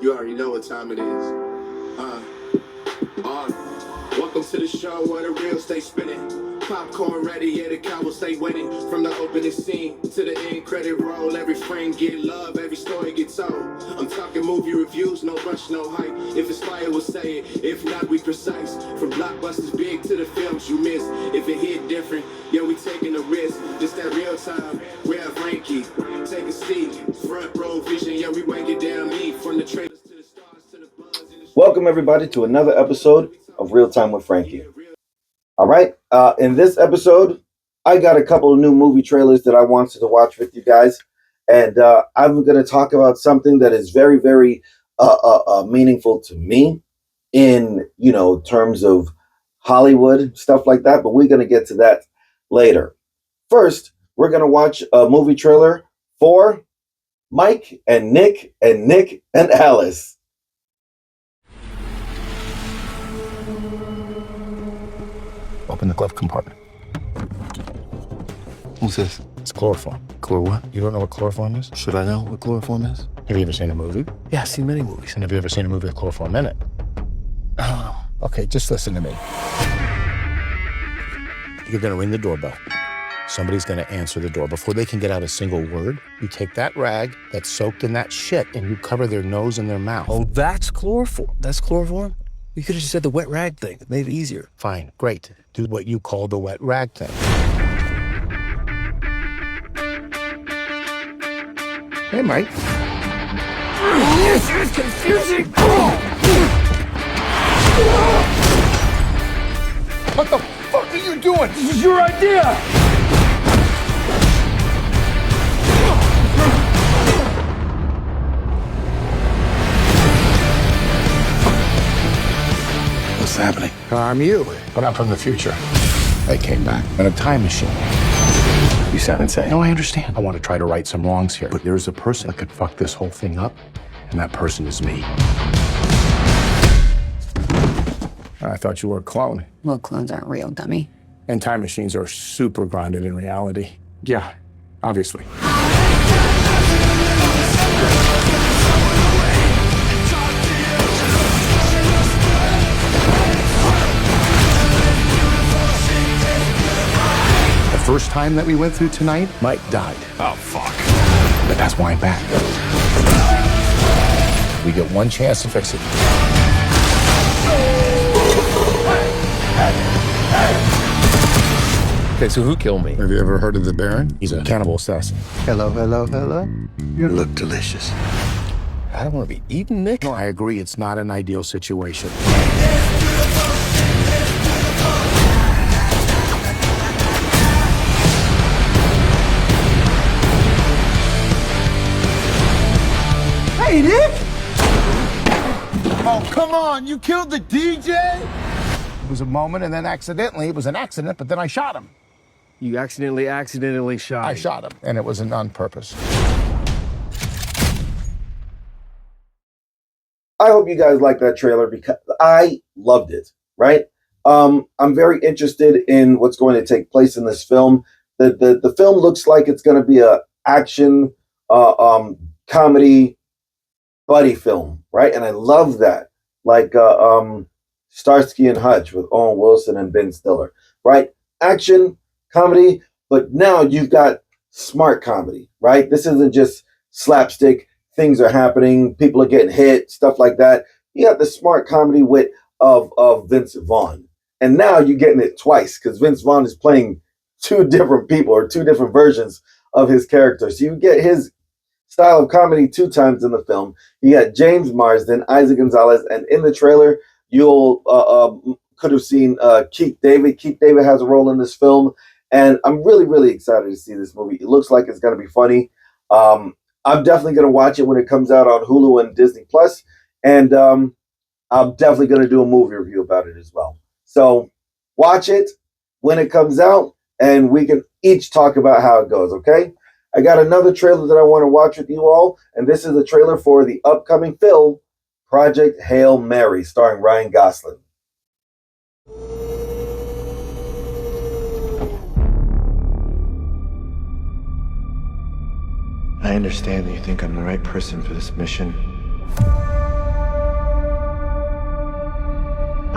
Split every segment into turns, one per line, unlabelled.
You already know what time it is. Welcome to the show where the real stay spinning. Popcorn ready, yeah, the cow will stay winning. From the opening scene to the end credit roll, every frame get love, every story gets told. I'm talking movie reviews, no rush, no hype. If it's fire, we'll say it. If not, we precise. From blockbusters big to the films you miss. If it hit different, yeah, we taking a risk. This that real time. We have Frankie. Take a seat. Front row vision, yeah, we break it down neat. From the trailers to the stars to the buzz.
Welcome everybody to another episode of Real Time with Frankie. All right, in this episode, I got a couple of new movie trailers that I wanted to watch with you guys, and I'm going to talk about something that is very, very meaningful to me in terms of Hollywood stuff like that. But we're going to get to that later. First, we're going to watch a movie trailer for Mike and Nick and Alice.
Open the glove compartment.
What's this?
It's chloroform.
Chlor what?
You don't know what chloroform is?
Should I know what chloroform is?
Have you ever seen a movie?
Yeah, I've seen many movies.
And have you ever seen a movie with chloroform in it? Okay, just listen to me. You're gonna ring the doorbell. Somebody's gonna answer the door. Before they can get out a single word, you take that rag that's soaked in that shit and you cover their nose and their mouth.
Oh, that's chloroform. That's chloroform? You could have just said the wet rag thing. It made it easier.
Fine, great. Do what you call the wet rag thing.
Hey, Mike.
This is confusing!
What the fuck are you doing?
This is your idea!
What's happening?
I'm you, but I'm from the future. I came back in a time machine.
You sound insane.
No, I understand. I want to try to right some wrongs here, but there's a person that could fuck this whole thing up, and that person is me. I thought you were a clone.
Well, clones aren't real, dummy.
And time machines are super grounded in reality. Yeah, obviously. The first time that we went through tonight, Mike died.
Oh, fuck.
But that's why I'm back. We get one chance to fix it.
Okay, so who killed me?
Have you ever heard of the Baron? He's a cannibal assassin.
Hello. You look delicious.
I don't want to be eaten, Nick. No, I agree. It's not an ideal situation.
Hey, Nick!
Oh, come on. You killed the DJ? It was a moment, and then accidentally, it was an accident, but then I shot him.
You accidentally shot
I
him.
shot him, and it wasn't on purpose.
I hope you guys like that trailer because I loved it, right? I'm very interested in what's going to take place in this film. The film looks like it's going to be a action comedy buddy film, right? And I love that. Like Starsky and Hutch with Owen Wilson and Ben Stiller, right? Action, comedy, but now you've got smart comedy, right? This isn't just slapstick. Things are happening, people are getting hit, stuff like that. You got the smart comedy wit of Vince Vaughn. And now you're getting it twice because Vince Vaughn is playing two different people or two different versions of his character. So you get his style of comedy two times in the film. You got James Marsden, Isaac Gonzalez, and in the trailer, you'll could have seen Keith David. Keith David has a role in this film. And I'm really, really excited to see this movie. It looks like it's going to be funny. I'm definitely going to watch it when it comes out on Hulu and Disney Plus, and I'm definitely going to do a movie review about it as well. So watch it when it comes out, and we can each talk about how it goes, okay? I got another trailer that I want to watch with you all, and this is the trailer for the upcoming film, Project Hail Mary, starring Ryan Gosling.
I understand that you think I'm the right person for this mission.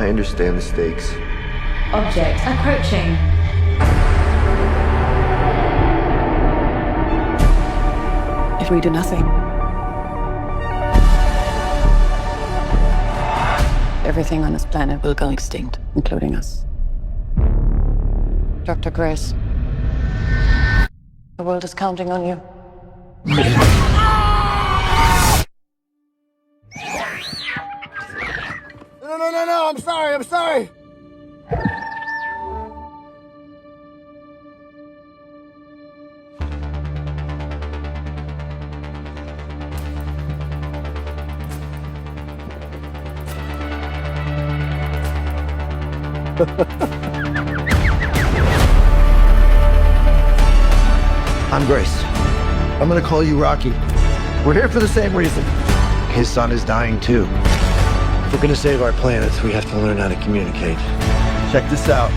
I understand the stakes.
Object approaching.
If we do nothing, everything on this planet will go extinct, including us. Dr. Grace, the world is counting on you.
No, I'm sorry.
I'm Grace. I'm gonna call you Rocky. We're here for the same reason. His son is dying too. If we're gonna save our planet, we have to learn how to communicate. Check this out.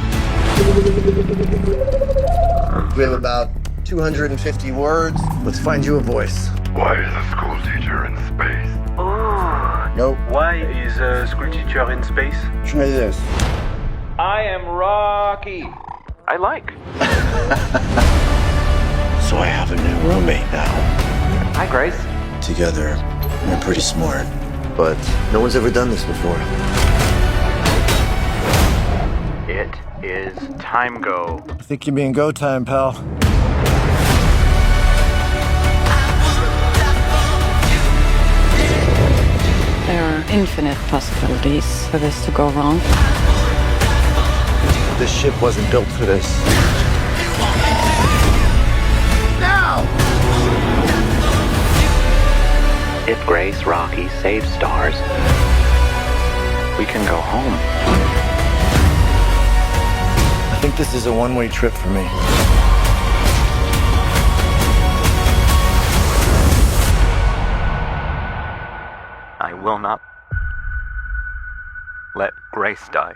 We have about 250 words. Let's find you a voice.
Why is a school teacher in space?
Oh. Nope.
Why is a school teacher in space?
Try this.
I am Rocky. I like.
So I have a new roommate now.
Hi, Grace.
Together, we're pretty smart. But no one's ever done this before.
It is time go.
I think you mean go time, pal.
There are infinite possibilities for this to go wrong.
This ship wasn't built for this.
If Grace Rocky saves stars, we can go home.
I think this is a one-way trip for me.
I will not let Grace die.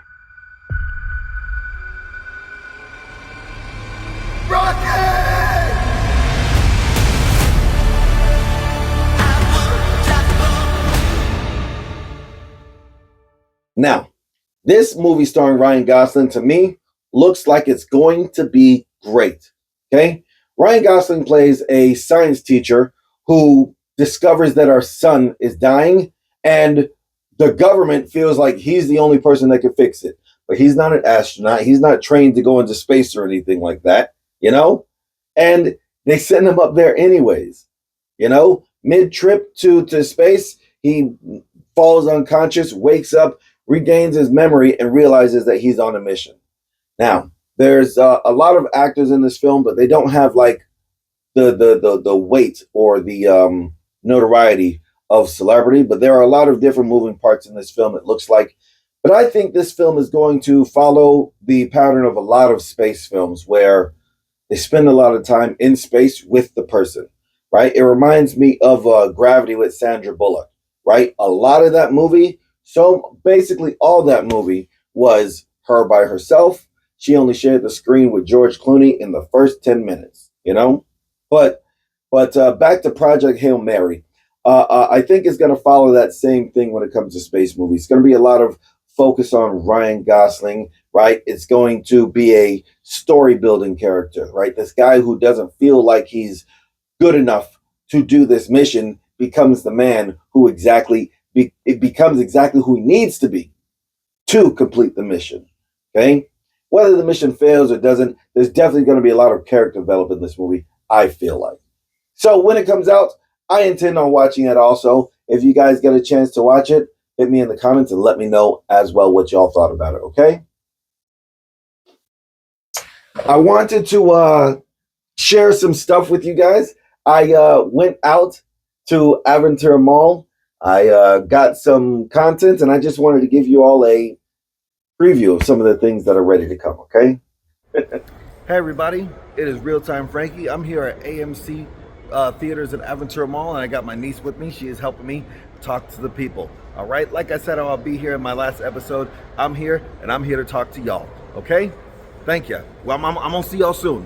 Now, this movie starring Ryan Gosling, to me, looks like it's going to be great. Okay? Ryan Gosling plays a science teacher who discovers that our son is dying, and the government feels like he's the only person that can fix it. But he's not an astronaut. He's not trained to go into space or anything like that, you know? And they send him up there anyways, you know? Mid-trip to space, he falls unconscious, wakes up, regains his memory, and realizes that he's on a mission. Now, there's a lot of actors in this film, but they don't have like the weight or the notoriety of celebrity. But there are a lot of different moving parts in this film, it looks like. But I think this film is going to follow the pattern of a lot of space films where they spend a lot of time in space with the person, right? It reminds me of Gravity with Sandra Bullock, right? A lot of that movie, so basically all that movie was her by herself. She only shared the screen with George Clooney in the first 10 minutes, you know? But back to Project Hail Mary. I think it's going to follow that same thing when it comes to space movies. It's going to be a lot of focus on Ryan Gosling, right? It's going to be a story building character, right? This guy who doesn't feel like he's good enough to do this mission becomes the man who becomes exactly who he needs to be to complete the mission. Okay? Whether the mission fails or doesn't, there's definitely going to be a lot of character development in this movie, I feel like. So when it comes out, I intend on watching it also. If you guys get a chance to watch it, hit me in the comments and let me know as well what y'all thought about it, okay? I wanted to share some stuff with you guys. I went out to Aventura Mall. I got some content, and I just wanted to give you all a preview of some of the things that are ready to come, okay?
Hey everybody, it is Real Time Frankie. I'm here at AMC Theaters at Aventura Mall, and I got my niece with me. She is helping me talk to the people. All right, like I said, I'll be here in my last episode. I'm here, and I'm here to talk to y'all, okay? Thank you. Well, I'm gonna see y'all soon.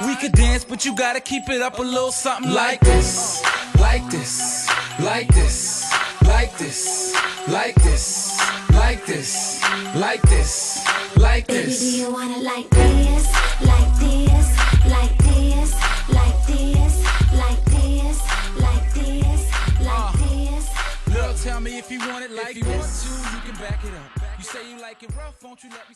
We could dance, but you gotta keep it up a little something like this, like this, like this, like this, like this, like this, like this, like this.
Baby, do you want it like this, like this, like this, like this, like this, like this, like this?
Look, tell me if you want it like this. You can back it up. You say you like it rough, won't you let me?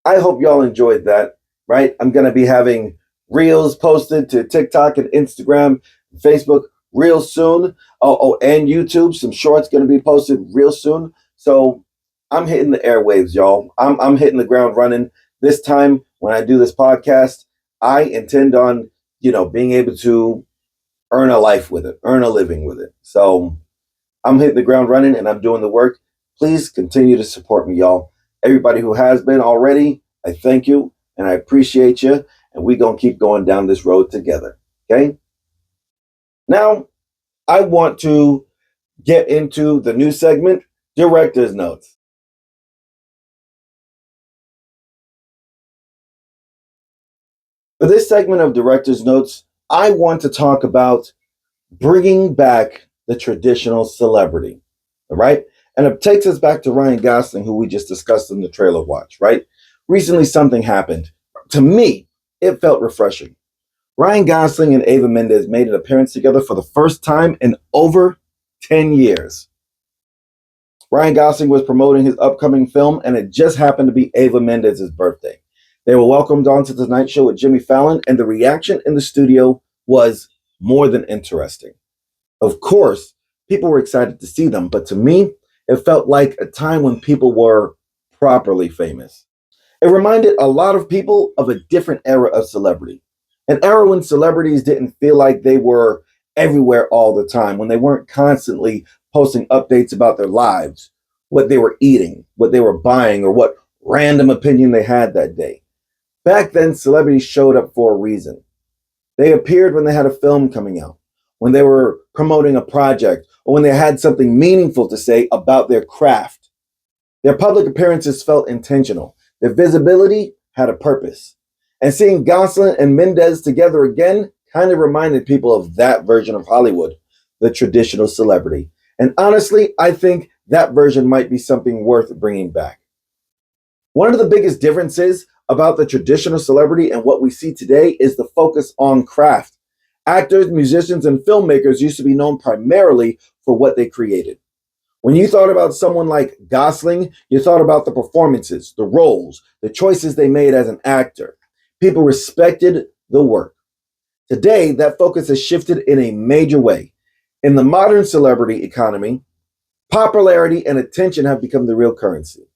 I hope y'all enjoyed that, right? I'm going to be having reels posted to TikTok and Instagram, Facebook real soon. Oh, and YouTube. Some shorts going to be posted real soon. So I'm hitting the airwaves, y'all. I'm hitting the ground running. This time when I do this podcast, I intend on, being able to earn a life with it, earn a living with it. So I'm hitting the ground running and I'm doing the work. Please continue to support me, y'all. Everybody who has been already, I thank you and I appreciate you. And we're going to keep going down this road together. Okay? Now, I want to get into the new segment, Director's Notes. For this segment of Director's Notes, I want to talk about bringing back the traditional celebrity. All right? And it takes us back to Ryan Gosling, who we just discussed in the trailer watch, right? Recently, something happened. To me, it felt refreshing. Ryan Gosling and Eva Mendes made an appearance together for the first time in over 10 years. Ryan Gosling was promoting his upcoming film, and it just happened to be Eva Mendes' birthday. They were welcomed onto The Tonight Show with Jimmy Fallon, and the reaction in the studio was more than interesting. Of course, people were excited to see them, but to me, it felt like a time when people were properly famous. It reminded a lot of people of a different era of celebrity. An era when celebrities didn't feel like they were everywhere all the time, when they weren't constantly posting updates about their lives, what they were eating, what they were buying, or what random opinion they had that day. Back then, celebrities showed up for a reason. They appeared when they had a film coming out, when they were promoting a project, or when they had something meaningful to say about their craft. Their public appearances felt intentional. Their visibility had a purpose. And seeing Gosling and Mendes together again kind of reminded people of that version of Hollywood, the traditional celebrity. And honestly, I think that version might be something worth bringing back. One of the biggest differences about the traditional celebrity and what we see today is the focus on craft. Actors, musicians, and filmmakers used to be known primarily for what they created. When you thought about someone like Gosling, you thought about the performances, the roles, the choices they made as an actor. People respected the work. Today, that focus has shifted in a major way. In the modern celebrity economy, popularity and attention have become the real currency.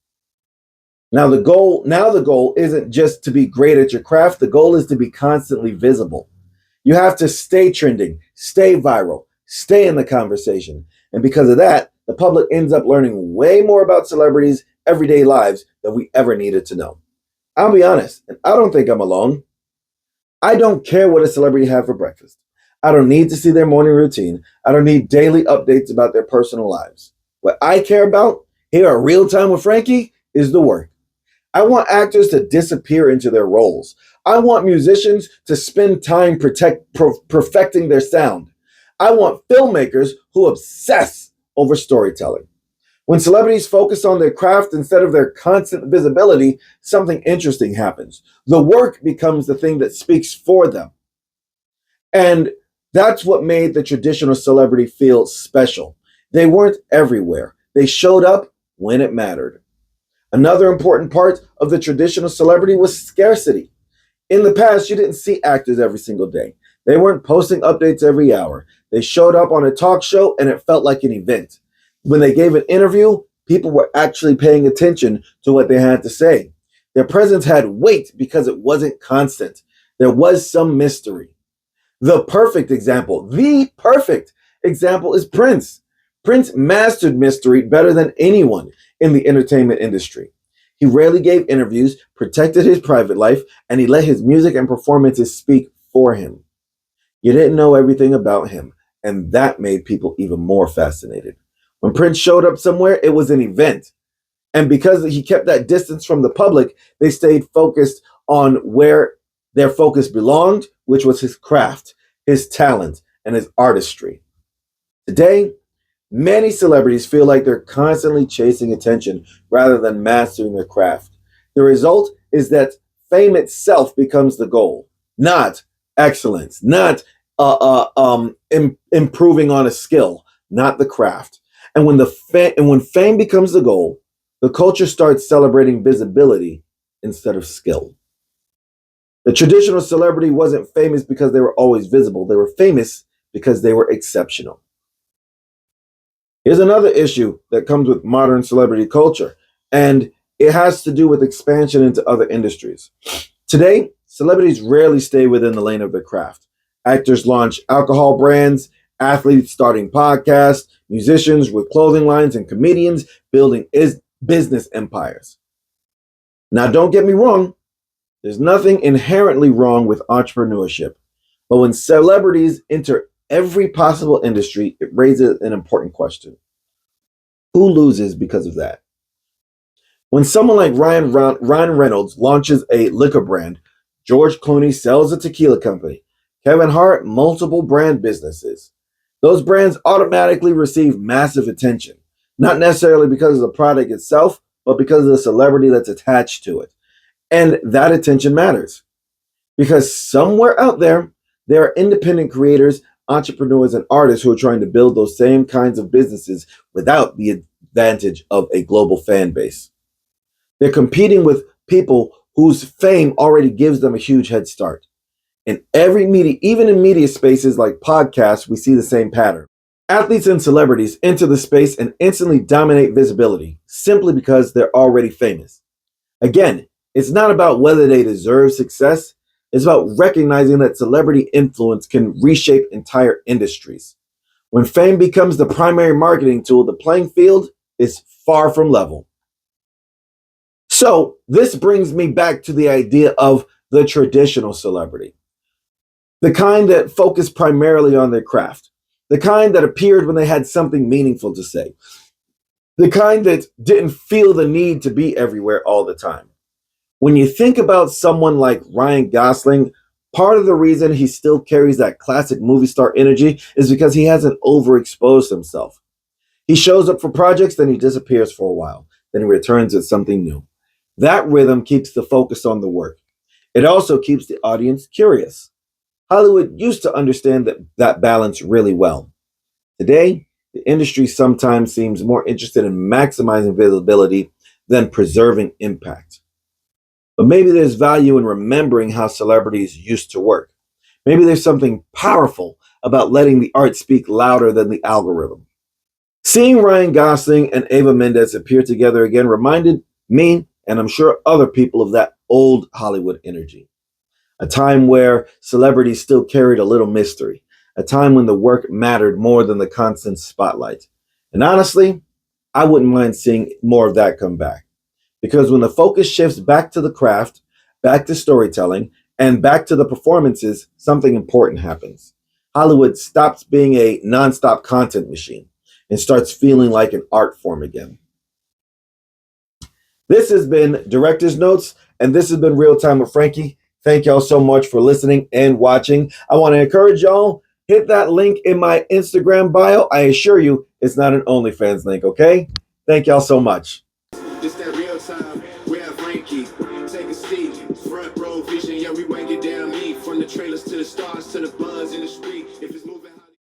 Now the goal isn't just to be great at your craft. The goal is to be constantly visible. You have to stay trending, stay viral, stay in the conversation. And because of that, the public ends up learning way more about celebrities' everyday lives than we ever needed to know. I'll be honest, and I don't think I'm alone. I don't care what a celebrity had for breakfast. I don't need to see their morning routine. I don't need daily updates about their personal lives. What I care about here at Real Time with Frankie is the work. I want actors to disappear into their roles. I want musicians to spend time perfecting their sound. I want filmmakers who obsess over storytelling. When celebrities focus on their craft instead of their constant visibility, something interesting happens. The work becomes the thing that speaks for them. And that's what made the traditional celebrity feel special. They weren't everywhere. They showed up when it mattered. Another important part of the traditional celebrity was scarcity. In the past, you didn't see actors every single day. They weren't posting updates every hour. They showed up on a talk show and it felt like an event. When they gave an interview, people were actually paying attention to what they had to say. Their presence had weight because it wasn't constant. There was some mystery. The perfect example is Prince. Prince mastered mystery better than anyone in the entertainment industry. He rarely gave interviews, protected his private life, and he let his music and performances speak for him. You didn't know everything about him, and that made people even more fascinated. When Prince showed up somewhere, it was an event. And because he kept that distance from the public, they stayed focused on where their focus belonged, which was his craft, his talent, and his artistry. Today, Many celebrities feel like they're constantly chasing attention rather than mastering their craft. The result is that fame itself becomes the goal, not excellence, not improving on a skill, not the craft. And when fame becomes the goal, the culture starts celebrating visibility instead of skill. The traditional celebrity wasn't famous because they were always visible. They were famous because they were exceptional. Here's another issue that comes with modern celebrity culture, and it has to do with expansion into other industries. Today, celebrities rarely stay within the lane of their craft. Actors launch alcohol brands, athletes starting podcasts, musicians with clothing lines, and comedians building business empires. Now, don't get me wrong, there's nothing inherently wrong with entrepreneurship. But when celebrities enter every possible industry, it raises an important question. Who loses because of that? When someone like Ryan Reynolds launches a liquor brand, George Clooney sells a tequila company, Kevin Hart multiple brand businesses. Those brands automatically receive massive attention, not necessarily because of the product itself, but because of the celebrity that's attached to it. And that attention matters because somewhere out there, there are independent creators, entrepreneurs, and artists who are trying to build those same kinds of businesses without the advantage of a global fan base. They're competing with people whose fame already gives them a huge head start. In every media, even in media spaces like podcasts, we see the same pattern. Athletes and celebrities enter the space and instantly dominate visibility simply because they're already famous. Again, it's not about whether they deserve success. It's about recognizing that celebrity influence can reshape entire industries. When fame becomes the primary marketing tool, the playing field is far from level. So this brings me back to the idea of the traditional celebrity. The kind that focused primarily on their craft. The kind that appeared when they had something meaningful to say. The kind that didn't feel the need to be everywhere all the time. When you think about someone like Ryan Gosling, part of the reason he still carries that classic movie star energy is because he hasn't overexposed himself. He shows up for projects, then he disappears for a while, then he returns with something new. That rhythm keeps the focus on the work. It also keeps the audience curious. Hollywood used to understand that balance really well. Today, the industry sometimes seems more interested in maximizing visibility than preserving impact. But maybe there's value in remembering how celebrities used to work. Maybe there's something powerful about letting the art speak louder than the algorithm. Seeing Ryan Gosling and Eva Mendes appear together again reminded me, and I'm sure other people, of that old Hollywood energy. A time where celebrities still carried a little mystery. A time when the work mattered more than the constant spotlight. And honestly, I wouldn't mind seeing more of that come back. Because when the focus shifts back to the craft, back to storytelling, and back to the performances, something important happens. Hollywood stops being a nonstop content machine and starts feeling like an art form again. This has been Director's Notes, and this has been Real Time with Frankie. Thank y'all so much for listening and watching. I want to encourage y'all, hit that link in my Instagram bio. I assure you, it's not an OnlyFans link, okay? Thank y'all so much.